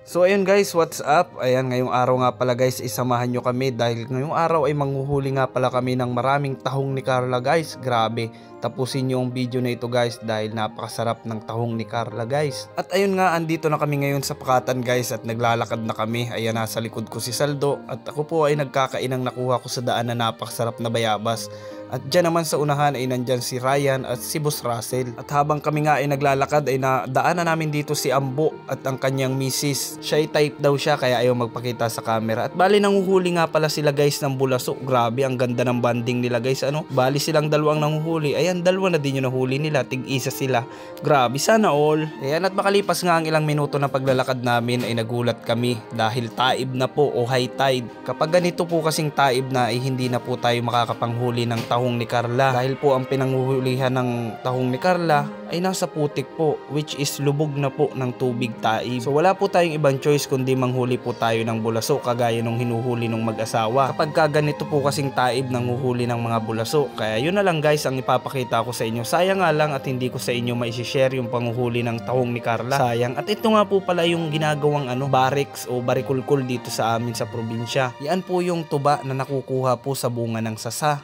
So ayun guys, what's up? Ayan, ngayong araw nga pala guys, isamahan nyo kami dahil ngayong araw ay manghuhuli nga pala kami ng maraming tahong ni Carla guys. Grabe, tapusin nyo ang video na ito guys dahil napakasarap ng tahong ni Carla guys. At ayun nga, andito na kami ngayon sa Pakatan guys at naglalakad na kami. Ayan, nasa likod ko si Saldo at ako po ay nagkakain ng nakuha ko sa daan na napakasarap na bayabas. At dyan naman sa unahan ay nandyan si Ryan at si Boss Russell. At habang kami nga ay naglalakad ay nadaanan namin dito si Ambo at ang kanyang misis. Shy type daw siya kaya ayaw magpakita sa camera. At bali nanguhuli nga pala sila guys ng bulaso. Grabe, ang ganda ng banding nila guys. Bali silang dalawang nanguhuli. Ayan, dalawa na din yung nahuli nila. Tig-isa sila. Grabe, sana all. Ayan, at makalipas nga ang ilang minuto na paglalakad namin ay nagulat kami dahil taib na po o high tide. Kapag ganito po kasing taib na ay hindi na po tayo makakapanghuli ng tahong ni Carla dahil po ang pinanghuhulihan ng tahong ni Carla ay nasa putik po, which is lubog na po ng tubig taib. So wala po tayong ibang choice kundi manghuli po tayo ng bulaso kagaya nung hinuhuli ng mag-asawa. Kapag ganito po kasing taib nanguhuli ng mga bulaso, kaya yun na lang guys ang ipapakita ko sa inyo. Sayang nga lang at hindi ko sa inyo mai-share yung panguhuli ng tahong ni Carla. Sayang. At ito nga po pala yung ginagawang barracks o barikulkul dito sa amin sa probinsya. Yan po yung tuba na nakukuha po sa bunga ng sasa.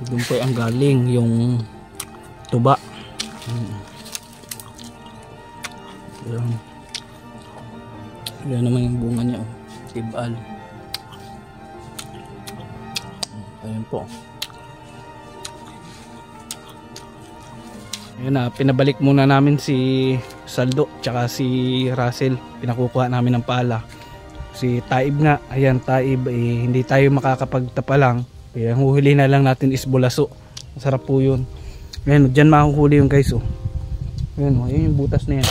Doon po ang galing yung tuba. Yan naman yung bunga niya, tibal. Ayan po. Ayan na, pinabalik muna namin si Saldo tsaka si Russell. Pinakukuha namin ng pala. Si Taib nga, ayan Taib, hindi tayo makakapagtapa lang. Kaya ang huhuli na lang natin is bulaso. Masarap po yun. Ayan, dyan mahuhuli yung guys. Ayan, ayan yung butas na yan.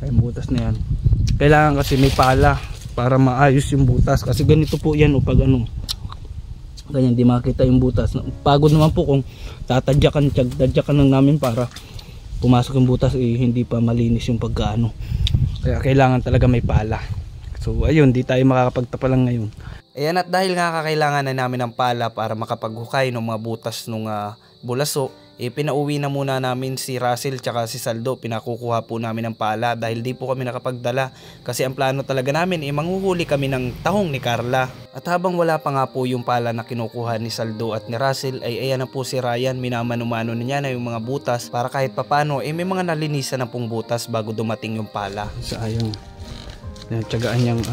Ayan butas na yan. Kailangan kasi may pala para maayos yung butas. Kasi ganito po yan pag ganyan di makita yung butas. Pagod naman po kung tatadyakan lang namin para pumasok yung butas, hindi pa malinis yung pagkaano. Kaya kailangan talaga may pala. So ayun, di tayo makakapagtapa lang ngayon. Ayan, at dahil nga kakailangan na namin ng pala para makapaghukay ng mga butas ng bulaso, pinauwi na muna namin si Russell tsaka si Saldo. Pinakukuha po namin ng pala dahil di po kami nakapagdala. Kasi ang plano talaga namin manghuhuli kami ng tahong ni Carla. At habang wala pa nga po yung pala na kinukuha ni Saldo at ni Russell, ay ayan na po si Ryan. Minamano-mano na niya na yung mga butas para kahit papano may mga nalinisan na pong butas bago dumating yung pala. Sayang. Tiyagaan niyang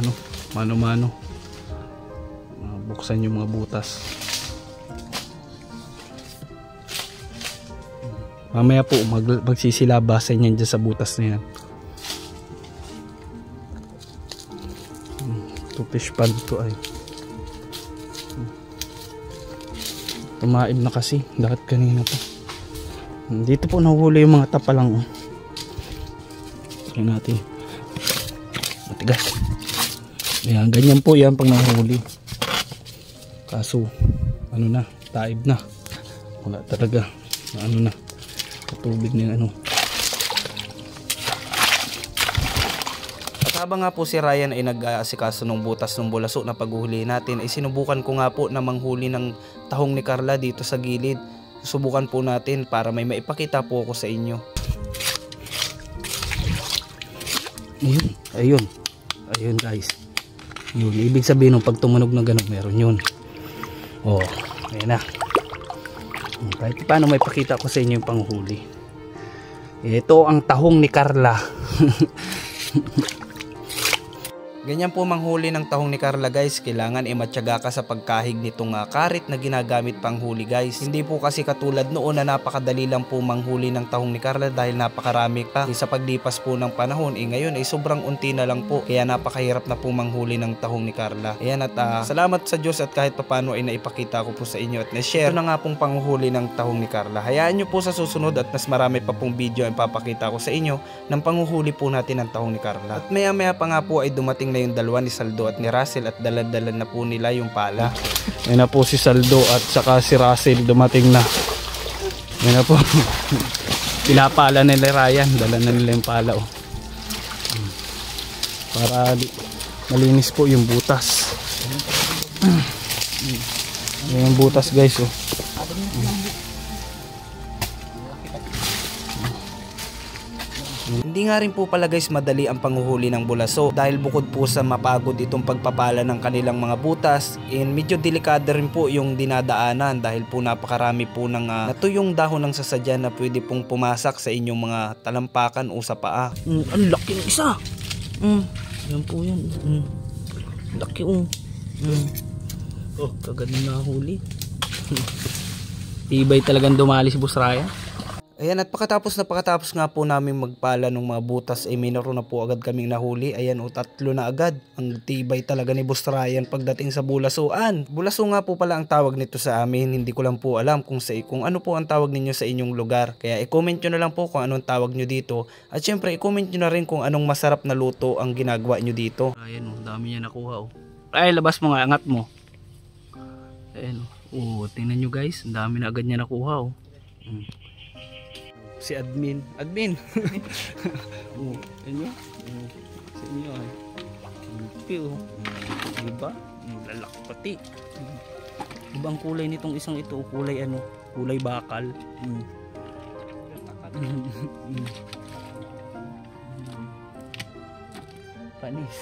mano-mano. Buksan yung mga butas. Mamaya po magsisilabasan yan dyan sa butas na yan. Ito fish pond to ay. Tumaib na kasi. Dapat kanina pa. Dito po nahuli yung mga tapalang. Tingnan natin. Matigas. Ayan, ganyan po yan pag nahuli. Kaso na, taib na. Wala talaga na tubig na At habang nga po si Ryan ay nag-aasikaso ng butas ng bulaso na paghuhuli natin, ay sinubukan ko nga po na manghuli ng tahong ni Carla dito sa gilid. Subukan po natin para may maipakita po ako sa inyo. Ayun guys. Yun, ibig sabihin pag tumunog na ganun, meron yun. Ayan na. Kahit paano may pakita ko sa inyo yung panghuli. Ito ang tahong ni Carla. Ganyan po manghuli ng tahong ni Carla guys. Kailangan matyaga ka sa pagkahig nitong karit na ginagamit panghuli guys. Hindi po kasi katulad noon na napakadali lang po manghuli ng tahong ni Carla dahil napakarami pa. Sa paglipas po ng panahon ngayon ay sobrang unti na lang po. Kaya napakahirap na po manghuli ng tahong ni Carla. Ayan, at salamat sa Diyos at kahit papano ay naipakita ko po sa inyo at na-share na nga pong panghuli ng tahong ni Carla. Hayaan nyo po sa susunod at mas marami pa pong video ang papakita ko sa inyo ng panguhuli po natin ng tahong ni Carla. At maya maya pa nga po ay dumating na yung dalawa ni Saldo at ni Russell at dala-dala na po nila yung pala. Yan na po si Saldo at saka si Russell dumating na. Yan na po. Pinapala nila Ryan, dala na nila yung pala para malinis po yung butas. Yung butas guys Hindi nga rin po pala guys madali ang panghuhuli ng bulaso dahil bukod po sa mapagod itong pagpapala ng kanilang mga butas, medyo delikado rin po yung dinadaanan dahil po napakarami po ng natuyong dahon ng sasadyan na pwede pong pumasak sa inyong mga talampakan o sa paa. Ang laki ng isa. Yan po yan. Laki kaganda na huli. Tibay talagang dumali si Boss Ryan. Ayan, at pakatapos nga po namin magpala ng mga butas, mayroon na po agad kaming nahuli. Ayan, 3 na agad. Ang tibay talaga ni Boss Ryan pagdating sa bulasuan. Bulaso nga po pala ang tawag nito sa amin. Hindi ko lang po alam kung ano po ang tawag ninyo sa inyong lugar. Kaya i-comment nyo na lang po kung anong tawag nyo dito. At syempre, i-comment nyo na rin kung anong masarap na luto ang ginagawa nyo dito. Ayan dami niya nakuha Ay, labas mo nga, angat mo. Ayan tingnan nyo guys, ang dami na agad niya nakuha Si admin. Ayan nyo. Sa inyo diba? Lalaki pati. Ibang kulay nitong isang ito, kulay kulay bakal. Panis.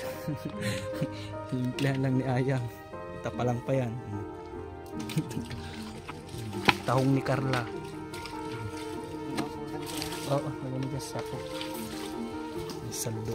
Himplahan lang ni Ayang. Tapalang pa yan. Tahong ni Carla. Naganda sa ako. Saldo.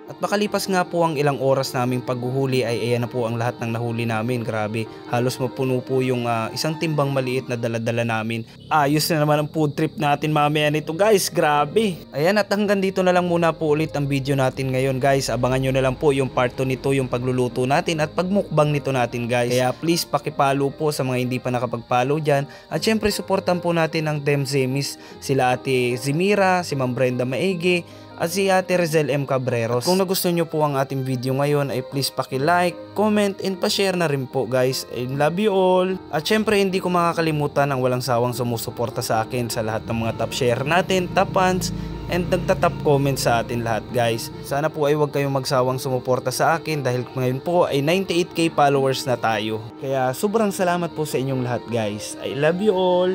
At makalipas nga po ang ilang oras naming paghuhuli ay ayan na po ang lahat ng nahuli namin. Grabe, halos mapuno po yung isang timbang maliit na daladala namin. Ayos na naman ang food trip natin mamaya nito guys, grabe. Ayan, at hanggang dito na lang muna po ulit ang video natin ngayon guys. Abangan nyo na lang po yung part 2 nito, yung pagluluto natin at pagmukbang nito natin guys. Kaya please pakipalo po sa mga hindi pa nakapagpalo dyan. At syempre supportan po natin ang Dem Zemis, sila Ate Zimira, si Ma'am Brenda Maigi, at si Ate Rizel M. Cabreros. Kung nagustuhan nyo po ang ating video ngayon ay please paki-like, comment, and pa-share na rin po guys. I love you all. At syempre hindi ko makakalimutan ang walang sawang sumusuporta sa akin sa lahat ng mga top share natin, top fans, and nagtatap comment sa atin lahat guys. Sana po ay huwag kayong magsawang sumuporta sa akin dahil ngayon po ay 98k followers na tayo. Kaya sobrang salamat po sa inyong lahat guys. I love you all.